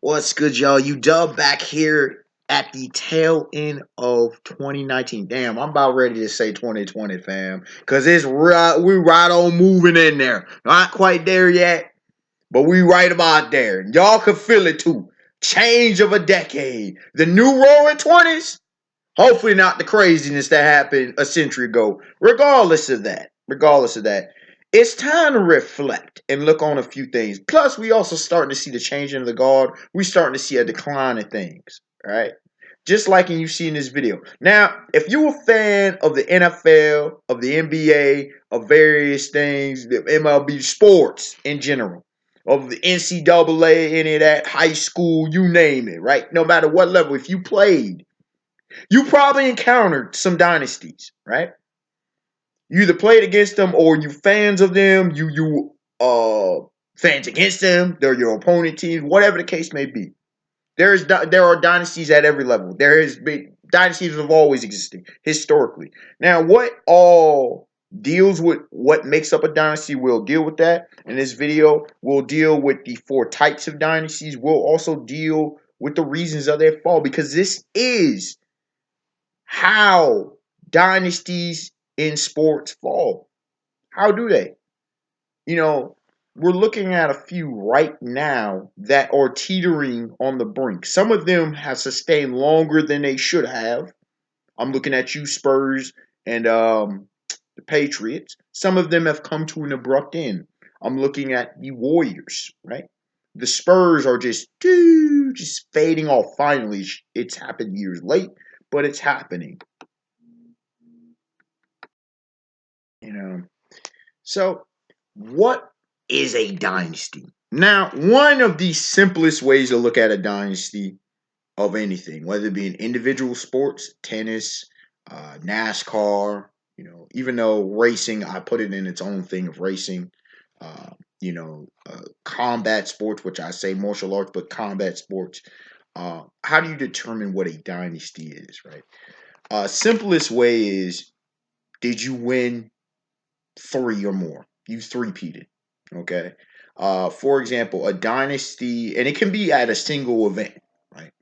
What's good, y'all? You Dub back here at the tail end of 2019. Damn, I'm about ready to say 2020, fam. Because we right on moving in there. Not quite there yet, but we right about there. Y'all can feel it too. Change of a decade. The new roaring 20s. Hopefully not the craziness that happened a century ago. Regardless of that, it's time to reflect and look on a few things. Plus, we also starting to see the changing of the guard. We starting to see a decline in things, right? Just like you see in this video. Now, if you're a fan of the NFL, of the NBA, of various things, the MLB sports in general, of the NCAA, any of that, high school, you name it, right? No matter what level, if you played, you probably encountered some dynasties, right? You either played against them or you fans of them, fans against them, they're your opponent teams, whatever the case may be. There are dynasties at every level. There has been dynasties have always existed historically. Now, what all deals with what makes up a dynasty? We'll deal with that in this video. We'll deal with the four types of dynasties. We'll also deal with the reasons of their fall because this is how dynasties in sports fall. How do they? You know, we're looking at a few right now that are teetering on the brink. Some of them have sustained longer than they should have. I'm looking at you, Spurs, and the Patriots. Some of them have come to an abrupt end. I'm looking at the Warriors, right? The Spurs are just fading off. Finally, it's happened years late, but it's happening. You know, so what is a dynasty? Now, one of the simplest ways to look at a dynasty of anything, whether it be in individual sports, tennis, NASCAR, even though racing, I put it in its own thing of racing, combat sports, which I say martial arts, but combat sports. How do you determine what a dynasty is, right? Simplest way is, did you win three or more? You three-peated. Okay. For example, a dynasty, and it can be at a single event, right?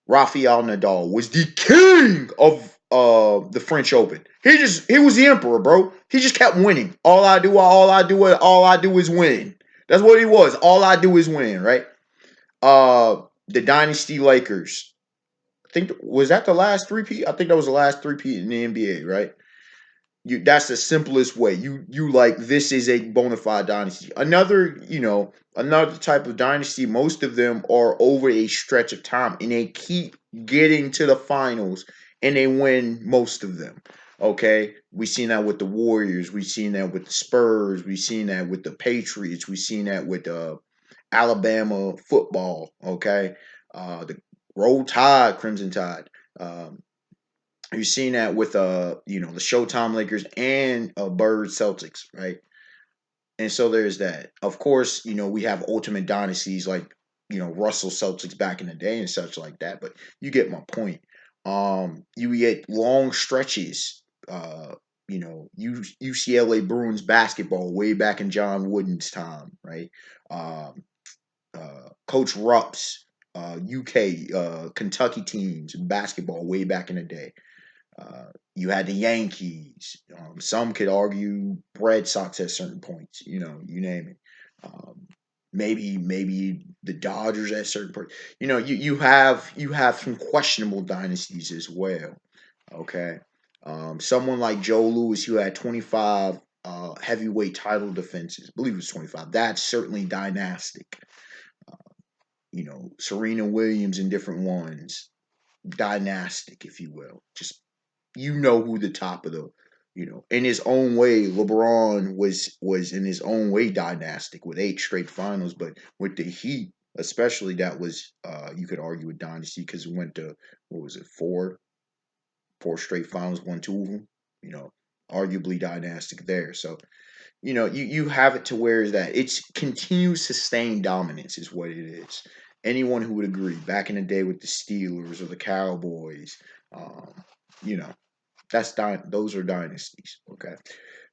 Rafael Nadal was the king of the French Open. He was the emperor, bro. He just kept winning. All I do is win. That's what he was. All I do is win, right? The Dynasty Lakers. I think was that the last three-peat? I think that was the last three-peat in the NBA, right? That's the simplest way. You like this is a bona fide dynasty. Another type of dynasty, most of them are over a stretch of time and they keep getting to the finals and they win most of them. Okay. We've seen that with the Warriors, we've seen that with the Spurs, we've seen that with the Patriots, we've seen that with Alabama football, okay. The Roll Tide, Crimson Tide. You've seen that with the Showtime Lakers and Bird Celtics, right? And so there's that. Of course, we have ultimate dynasties like Russell Celtics back in the day and such like that. But you get my point. You get long stretches. UCLA Bruins basketball way back in John Wooden's time, right? Coach Rupp's UK Kentucky teams basketball way back in the day. You had the Yankees. Some could argue Red Sox at certain points. You name it. Maybe the Dodgers at certain points. You have some questionable dynasties as well. Okay, someone like Joe Louis who had 25 heavyweight title defenses. I believe it was 25. That's certainly dynastic. Serena Williams in different ones, dynastic, if you will. Just who the top of the in his own way. LeBron was in his own way dynastic with 8 straight finals, but with the Heat especially, that was you could argue a dynasty because it went to, what was it, four straight finals, won 2 of them. Arguably dynastic there. So you have it to where is that it's continued sustained dominance is what it is. Anyone who would agree back in the day with the Steelers or the Cowboys, you know those are dynasties. Okay.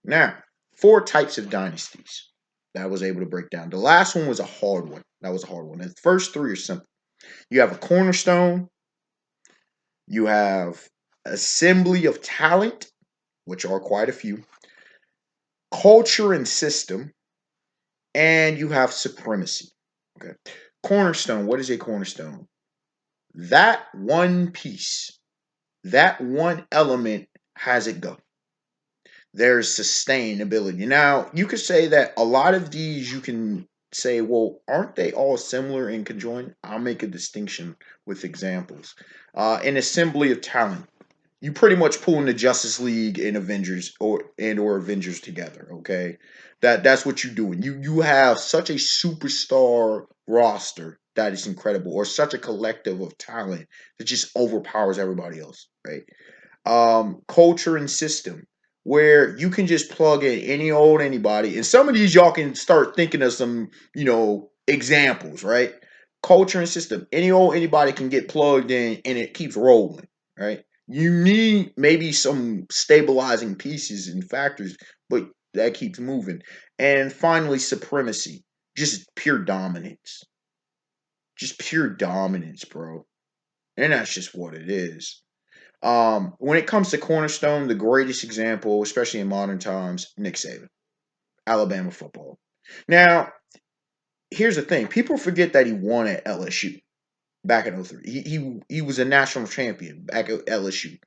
Now, 4 types of dynasties. that I was able to break down. The last one was a hard one. That was a hard one. The first three are simple. You have a cornerstone, you have assembly of talent, which are quite a few, culture and system, and you have supremacy. Okay. Cornerstone, what is a cornerstone? That one piece, that one element has it go. There's sustainability. Now, you could say that a lot of these you can say, well, aren't they all similar and conjoined? I'll make a distinction with examples. An assembly of talent. You pretty much pulling the Justice League and Avengers or Avengers together, okay? That's what you're doing. You have such a superstar roster that is incredible, or such a collective of talent that just overpowers everybody else, right? Culture and system where you can just plug in any old anybody. And some of these y'all can start thinking of some, examples, right? Culture and system. Any old anybody can get plugged in and it keeps rolling, right? You need maybe some stabilizing pieces and factors, but that keeps moving. And finally, supremacy. Just pure dominance. Just pure dominance, bro. And that's just what it is. When it comes to Cornerstone, the greatest example, especially in modern times, Nick Saban, Alabama football. Now, here's the thing: people forget that he won at LSU back in '03. He was a national champion back at LSU.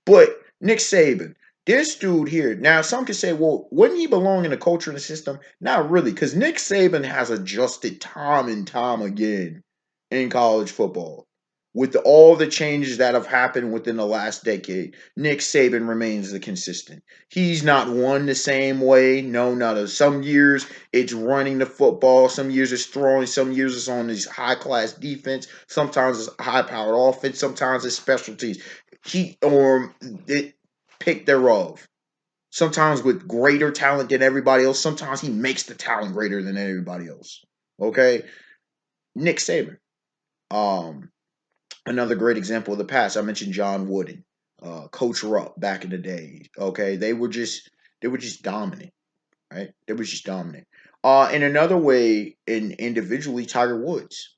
But Nick Saban, this dude here. Now, some could say, well, wouldn't he belong in the culture and the system? Not really, because Nick Saban has adjusted time and time again in college football. With all the changes that have happened within the last decade, Nick Saban remains the consistent. He's not won the same way. No, not of some years it's running the football, some years it's throwing, some years it's on this high class defense, sometimes it's high powered offense, sometimes it's specialties. He or it pick thereof. Sometimes with greater talent than everybody else. Sometimes he makes the talent greater than everybody else. Okay, Nick Saban. Um, Another great example of the past. I mentioned John Wooden, Coach Rupp back in the day. Okay, they were just dominant, right? They were just dominant. In another way, in individually, Tiger Woods.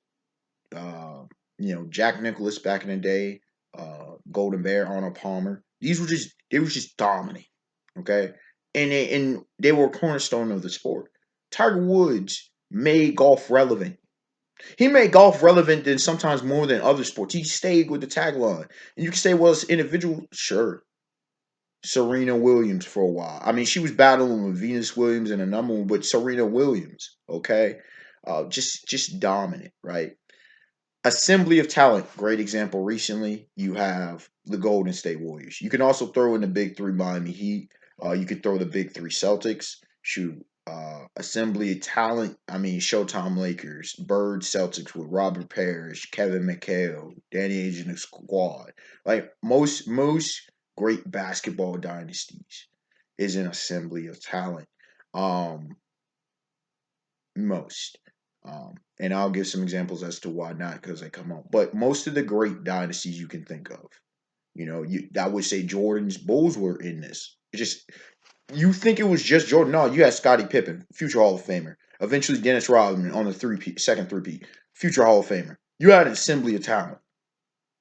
Uh, Jack Nicklaus back in the day, Golden Bear, Arnold Palmer. They were just dominant. Okay, and they were a cornerstone of the sport. Tiger Woods made golf relevant. He made golf relevant than sometimes more than other sports. He stayed with the tagline, and you can say, well, it's individual. Sure, Serena Williams for a while. I mean, she was battling with Venus Williams and a number one, but Serena Williams, okay, just dominant, right? Assembly of talent, great example. Recently, you have the Golden State Warriors. You can also throw in the big three Miami Heat. You could throw the big three Celtics. Shoot, assembly of talent. I mean, Showtime Lakers, Bird Celtics with Robert Parrish, Kevin McHale, Danny Ainge and the squad. Like most great basketball dynasties is an assembly of talent. Um, most. And I'll give some examples as to why not because they come up. But most of the great dynasties you can think of, I would say Jordan's Bulls were in this. It just you think it was just Jordan? No, you had Scottie Pippen, future Hall of Famer. Eventually, Dennis Rodman on the second three-peat, future Hall of Famer. You had an assembly of talent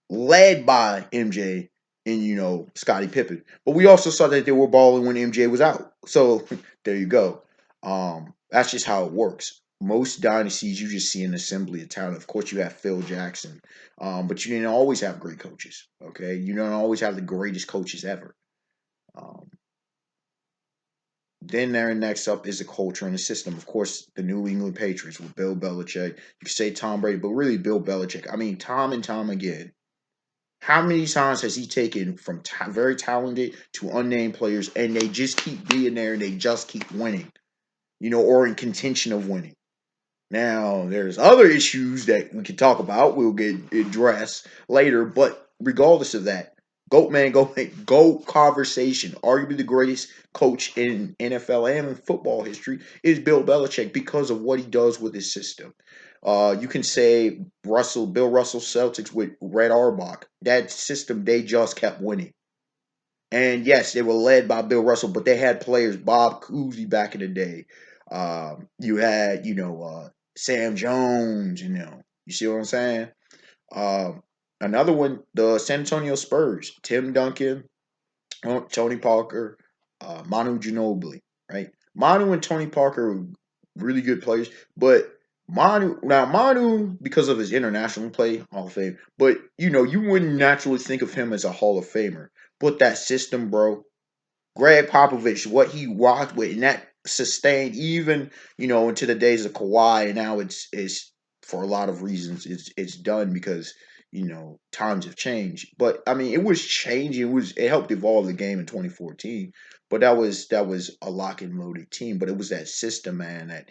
led by MJ and Scottie Pippen. But we also saw that they were balling when MJ was out. So there you go. That's just how it works. Most dynasties you just see an assembly of talent. Of course, you have Phil Jackson, but you didn't always have great coaches. Okay, you don't always have the greatest coaches ever. Um, then there next up is the culture and the system. Of course, the New England Patriots with Bill Belichick. You can say Tom Brady, but really Bill Belichick. I mean, time and time again, how many times has he taken from very talented to unnamed players, and they just keep being there and they just keep winning, or in contention of winning? Now, there's other issues that we can talk about. We'll get addressed later, but regardless of that, GOAT man, GOAT conversation. Arguably the greatest coach in NFL and in football history is Bill Belichick because of what he does with his system. You can say Bill Russell Celtics with Red Auerbach. That system, they just kept winning. And yes, they were led by Bill Russell, but they had players, Bob Cousy back in the day, You had, Sam Jones, you see what I'm saying? Um, Another one, the San Antonio Spurs, Tim Duncan, Tony Parker, Manu Ginobili, right? Manu and Tony Parker were really good players, but Manu, because of his international play, Hall of Fame, but you wouldn't naturally think of him as a Hall of Famer. But that system, bro, Greg Popovich, what he rocked with, and that sustained even into the days of Kawhi, and now it's for a lot of reasons it's done because times have changed. But I mean, it was changing. It helped evolve the game in 2014. But that was a lock and loaded team. But it was that system, man, that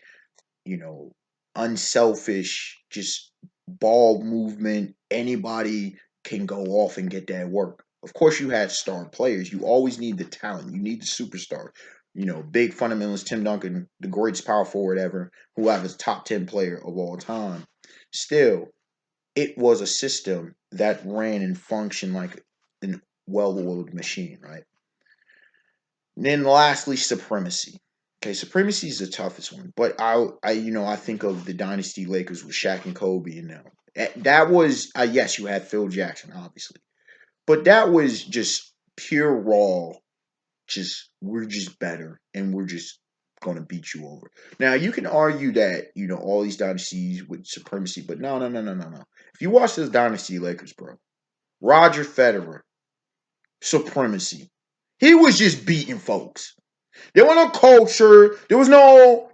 you know, unselfish, just ball movement. Anybody can go off and get that work. Of course, you had star players. You always need the talent. You need the superstar. Big fundamentalist Tim Duncan, the greatest power forward ever, who have his top 10 player of all time. Still, it was a system that ran and functioned like a well-oiled machine, right? And then lastly, Supremacy. Okay, Supremacy is the toughest one, but I think of the Dynasty Lakers with Shaq and Kobe, that was yes, you had Phil Jackson, obviously, but that was just pure raw. Just we're just better, and we're just gonna beat you over. Now you can argue that all these dynasties with Supremacy, but no, no, no, no, no, no. If you watch this Dynasty Lakers, bro, Roger Federer, Supremacy, he was just beating folks. There was no culture. There was no,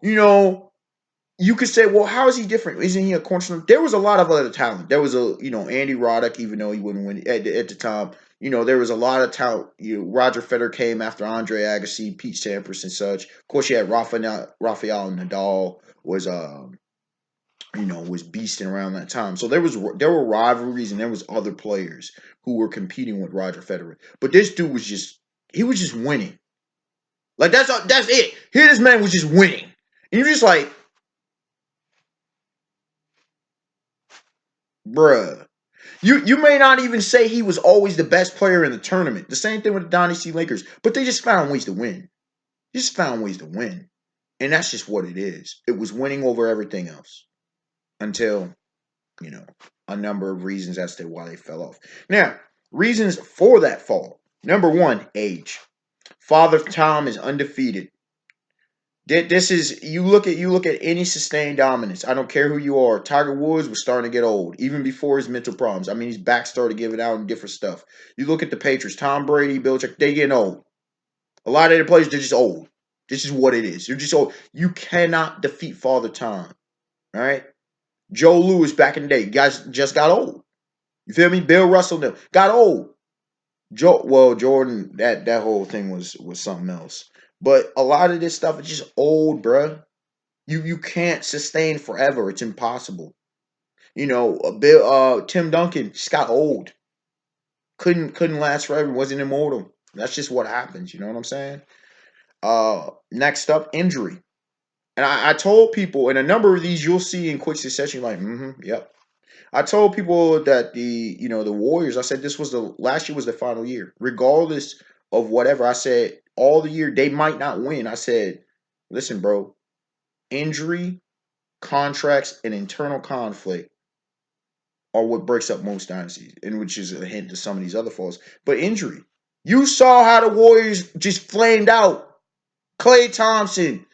you could say, well, how is he different? Isn't he a cornerstone? There was a lot of other talent. There was Andy Roddick, even though he wouldn't win at the time. There was a lot of talent. Roger Federer came after Andre Agassi, Pete Sampras, and such. Of course, you had Rafael Nadal was beasting around that time. So there were rivalries and there was other players who were competing with Roger Federer. But this dude was just winning. Like that's it. Here, this man was just winning, and you're just like, bruh. You may not even say he was always the best player in the tournament. The same thing with the Dynasty Lakers, but they just found ways to win. Just found ways to win, and that's just what it is. It was winning over everything else until you know a number of reasons as to why they fell off. Now, reasons for that fall. Number one, age. Father Tom is undefeated. This is you look at any sustained dominance. I don't care who you are. Tiger Woods was starting to get old, even before his mental problems. I mean, his back started giving out and different stuff. You look at the Patriots, Tom Brady, Belichick, they getting old. A lot of their players, they're just old. This is what it is. They're just old. You cannot defeat Father Time. All right. Joe Louis back in the day, guys just got old. You feel me? Bill Russell them got old. Jordan, that whole thing was something else. But a lot of this stuff is just old, bruh. You can't sustain forever. It's impossible. Tim Duncan just got old. Couldn't last forever. Wasn't immortal. That's just what happens. You know what I'm saying? Next up, injury. And I told people, and a number of these you'll see in quick succession, like, yep. I told people that the Warriors, I said this was the last year was the final year. Regardless of whatever, I said all the year they might not win. I said, listen, bro, injury, contracts, and internal conflict are what breaks up most dynasties, and which is a hint to some of these other falls. But injury. You saw how the Warriors just flamed out. Klay Thompson,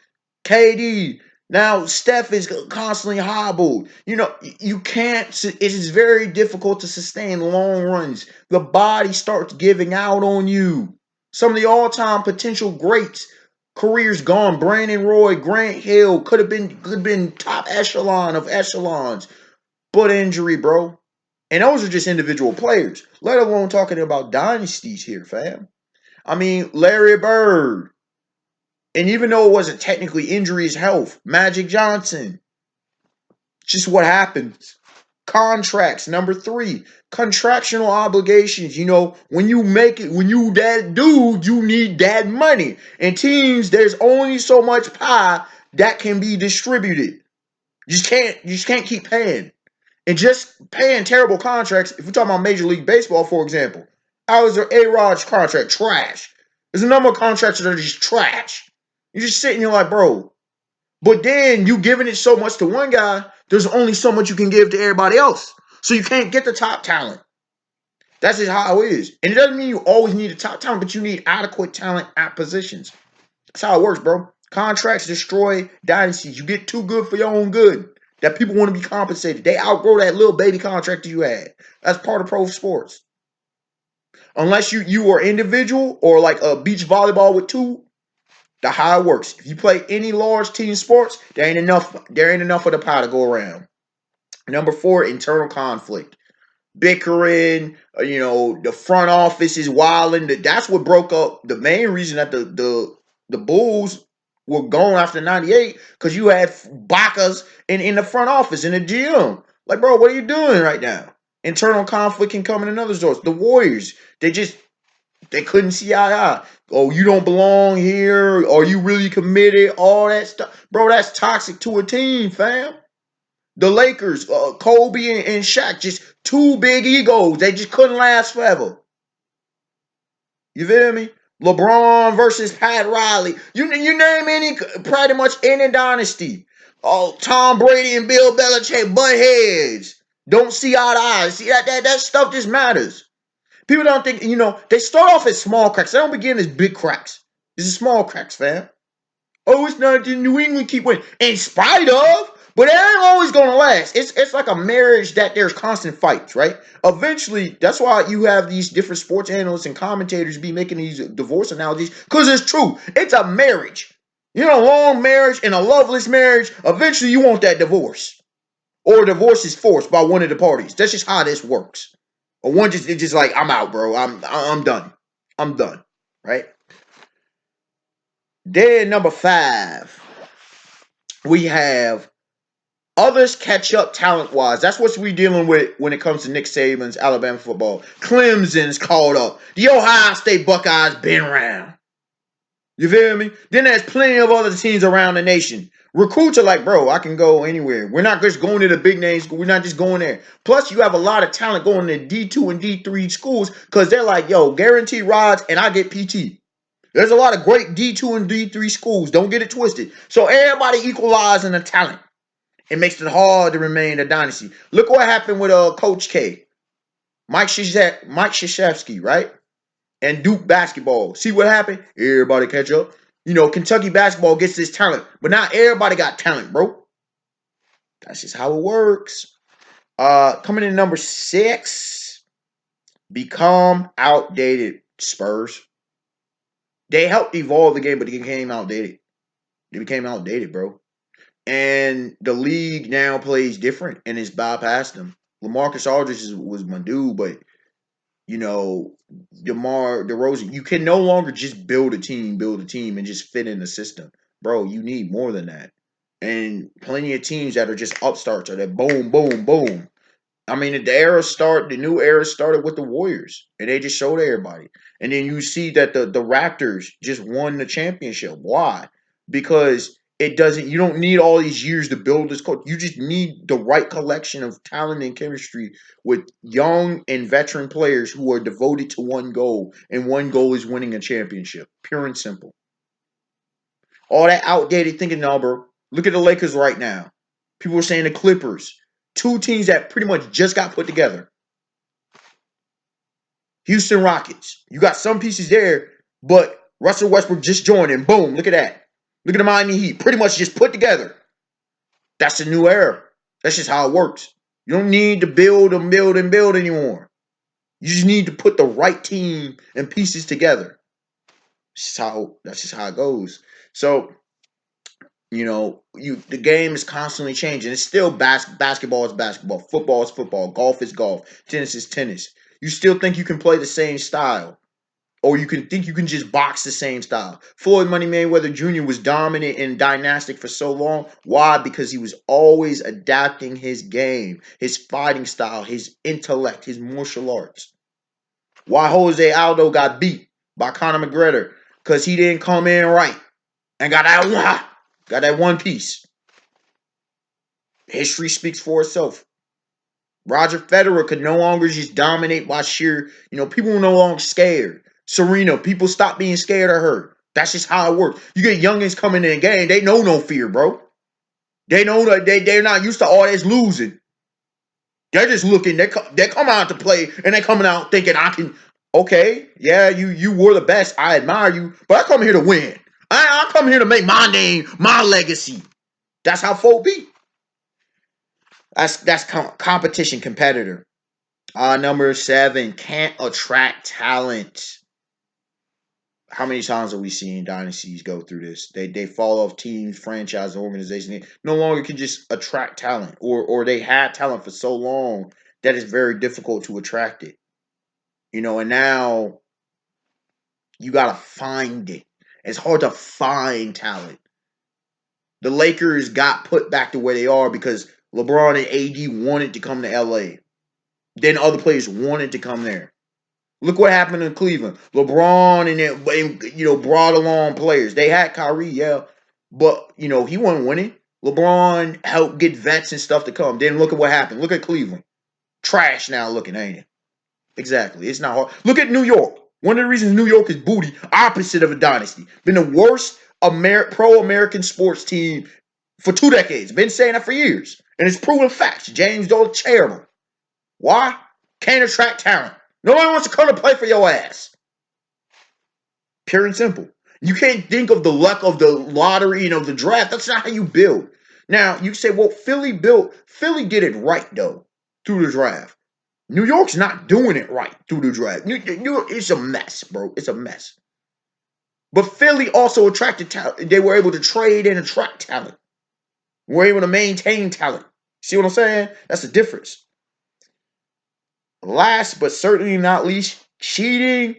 KD. Now Steph is constantly hobbled. You can't. It is very difficult to sustain long runs. The body starts giving out on you. Some of the all-time potential greats, careers gone. Brandon Roy, Grant Hill could have been top echelon of echelons, but injury, bro. And those are just individual players. Let alone talking about dynasties here, fam. I mean, Larry Bird. And even though it wasn't technically injuries, health, Magic Johnson, just what happens. Contracts, number three, contractual obligations. When you make it, when you that dude, you need that money. And teams, there's only so much pie that can be distributed. You just can't keep paying. And just paying terrible contracts. If we're talking about Major League Baseball, for example, how is their A-Rod's contract trash? There's a number of contracts that are just trash. You're just sitting here like, bro, But then you giving it so much to one guy, there's only so much you can give to everybody else. So you can't get the top talent. That's just how it is. And it doesn't mean you always need a top talent, but you need adequate talent at positions. That's how it works, bro. Contracts destroy dynasties. You get too good for your own good. That people want to be compensated. They outgrow that little baby contract that you had. That's part of pro sports. Unless you are individual or like a beach volleyball with two, the how it works. If you play any large team sports, there ain't enough. There ain't enough of the pie to go around. Number 4, internal conflict, bickering. The front office is wilding. That's what broke up. The main reason that the Bulls were gone after '98 because you had Baccas in the front office in the GM. Like, bro, what are you doing right now? Internal conflict can come in another source. The Warriors, they couldn't see eye to eye. Oh, you don't belong here. Are you really committed? All that stuff, bro. That's toxic to a team, fam. The Lakers, Kobe and Shaq, just two big egos. They just couldn't last forever. You feel me? LeBron versus Pat Riley. You name any, pretty much any dynasty. Oh, Tom Brady and Bill Belichick butt heads. Don't see eye to eye. See that stuff just matters. People don't think, they start off as small cracks. They don't begin as big cracks. This is small cracks, fam. Oh, it's not the New England keep winning. In spite of, but it ain't always gonna last. It's like a marriage that there's constant fights, right? Eventually, that's why you have these different sports analysts and commentators be making these divorce analogies, because it's true. It's a marriage. A long marriage and a loveless marriage. Eventually, you want that divorce. Or divorce is forced by one of the parties. That's just how this works. Or one it's just like, I'm out, bro. I'm done. I'm done. Right? Then number 5, we have others catch up talent wise. That's what we dealing with when it comes to Nick Saban's Alabama football. Clemson's called up. The Ohio State Buckeyes been around. You feel me? Then there's plenty of other teams around the nation. Recruits are like, bro, I can go anywhere. We're not just going to the big names. We're not just going there. Plus, you have a lot of talent going to D2 and D3 schools because they're like, yo, guaranteed rides and I get PT. There's a lot of great D2 and D3 schools. Don't get it twisted. So everybody equalizing the talent. It makes it hard to remain a dynasty. Look what happened with Coach K, Mike Krzyzewski, right? And Duke basketball. See what happened? Everybody catch up. Kentucky basketball gets this talent, but not everybody got talent, bro. That's just how it works. Coming in number 6, become outdated Spurs. They helped evolve the game, but they became outdated. They became outdated, bro. And the league now plays different and it's bypassed them. LaMarcus Aldridge was my dude, but DeMar DeRozan, you can no longer just build a team and just fit in the system. Bro, you need more than that. And plenty of teams that are just upstarts or that boom, boom, boom. I mean, the new era started with the Warriors, and they just showed everybody. And then you see that the Raptors just won the championship. Why? Because you don't need all these years to build this coach. You just need the right collection of talent and chemistry with young and veteran players who are devoted to one goal, and one goal is winning a championship. Pure and simple. All that outdated thinking, no, bro. Look at the Lakers right now. People are saying the Clippers. Two teams that pretty much just got put together. Houston Rockets. You got some pieces there, but Russell Westbrook just joined and boom, look at that. Look at the Miami Heat. Pretty much just put together. That's a new era. That's just how it works. You don't need to build and build and build anymore. You just need to put the right team and pieces together. That's just how it goes. So, the game is constantly changing. It's still basketball is basketball, football is football, golf is golf, tennis is tennis. You still think you can play the same style, or you can think you can just box the same style. Floyd Money Mayweather Jr. was dominant and dynastic for so long. Why? Because he was always adapting his game, his fighting style, his intellect, his martial arts. Why Jose Aldo got beat by Conor McGregor? Because he didn't come in right and got that one piece. History speaks for itself. Roger Federer could no longer just dominate by sheer, people were no longer scared. Serena, people stop being scared of her. That's just how it works. You get youngins coming in the game, they know no fear, bro. They know that they're not used to all this losing. They're just looking. They come out to play, and they coming out thinking I can. Okay, yeah, you were the best. I admire you, but I come here to win. I come here to make my name, my legacy. That's how folk be. That's competition competitor. Number 7, can't attract talent. How many times are we seeing dynasties go through this? They fall off teams, franchise, organizations. They no longer can just attract talent, or they had talent for so long that it's very difficult to attract it. And now you gotta find it. It's hard to find talent. The Lakers got put back to where they are because LeBron and AD wanted to come to LA. Then other players wanted to come there. Look what happened in Cleveland. LeBron and brought along players. They had Kyrie, yeah, but he wasn't winning. LeBron helped get vets and stuff to come. Then look at what happened. Look at Cleveland. Trash now looking, ain't it? Exactly. It's not hard. Look at New York. One of the reasons New York is booty, opposite of a dynasty. Been the worst pro-American sports team for 2 decades. Been saying that for years. And it's proven facts. James Dolan, chairman. Why? Can't attract talent. No one wants to come to play for your ass. Pure and simple. You can't think of the luck of the lottery and of the draft. That's not how you build. Now, you say, well, Philly did it right, though, through the draft. New York's not doing it right through the draft. It's a mess, bro. It's a mess. But Philly also attracted talent. They were able to trade and attract talent. We're able to maintain talent. See what I'm saying? That's the difference. Last but certainly not least, cheating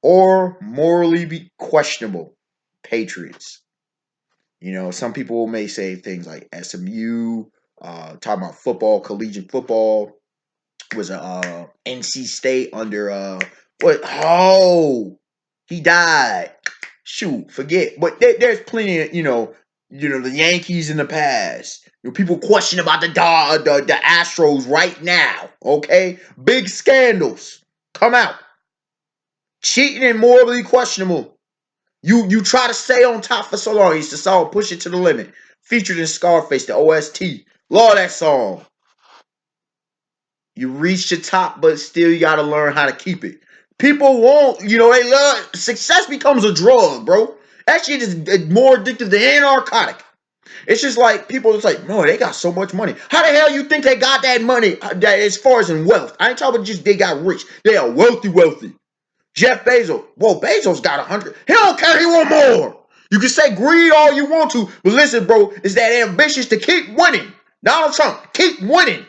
or morally questionable. Patriots. Some people may say things like SMU, talking about football, collegiate football. Was a NC State under what? Oh, he died. Shoot, forget. But there's plenty of the Yankees in the past. People question about the Astros right now. Okay, big scandals come out. Cheating and morally questionable. You try to stay on top for so long. You used to song Push It to the Limit, featured in Scarface, the OST. Love that song. You reach the top, but still you got to learn how to keep it. People won't, they love success becomes a drug, bro. That shit is more addictive than any narcotic. It's just like people it's like, no, they got so much money. How the hell you think they got that money that as far as in wealth? I ain't talking about just they got rich. They are wealthy. Jeff Bezos. Whoa, Bezos got 100. He don't care, he want more. You can say greed all you want to, but listen, bro, it's that ambitious to keep winning. Donald Trump, keep winning.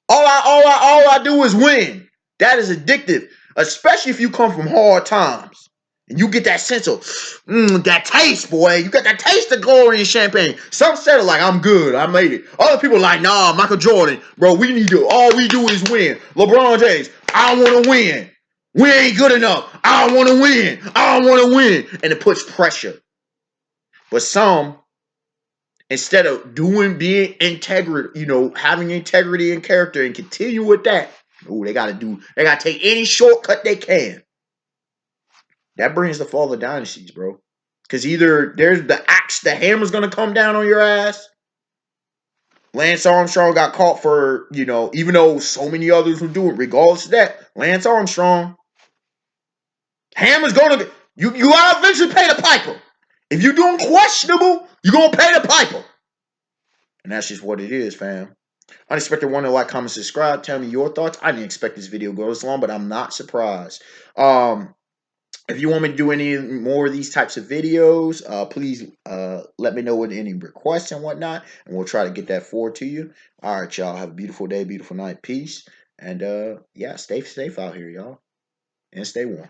All I do is win. That is addictive, especially if you come from hard times. And you get that sense of that taste, boy. You got that taste of glory and champagne. Some said it like, I'm good, I made it. Other people like, nah, Michael Jordan, bro, all we do is win. LeBron James, I want to win. We ain't good enough. I want to win. I want to win. And it puts pressure. But some, instead of being integrity, having integrity and character and continue with that, they got to take any shortcut they can. That brings the fall of dynasties, bro. Because either there's the hammer's going to come down on your ass. Lance Armstrong got caught for, even though so many others were doing it, regardless of that, Lance Armstrong, hammer's going to, you got to eventually pay the piper. If you're doing questionable, you're going to pay the piper. And that's just what it is, fam. Unexpected Wonder, like, comment, subscribe. Tell me your thoughts. I didn't expect this video to go this long, but I'm not surprised. If you want me to do any more of these types of videos, please let me know with any requests and whatnot, and we'll try to get that forward to you. All right, y'all. Have a beautiful day, beautiful night. Peace. And, yeah, stay safe out here, y'all. And stay warm.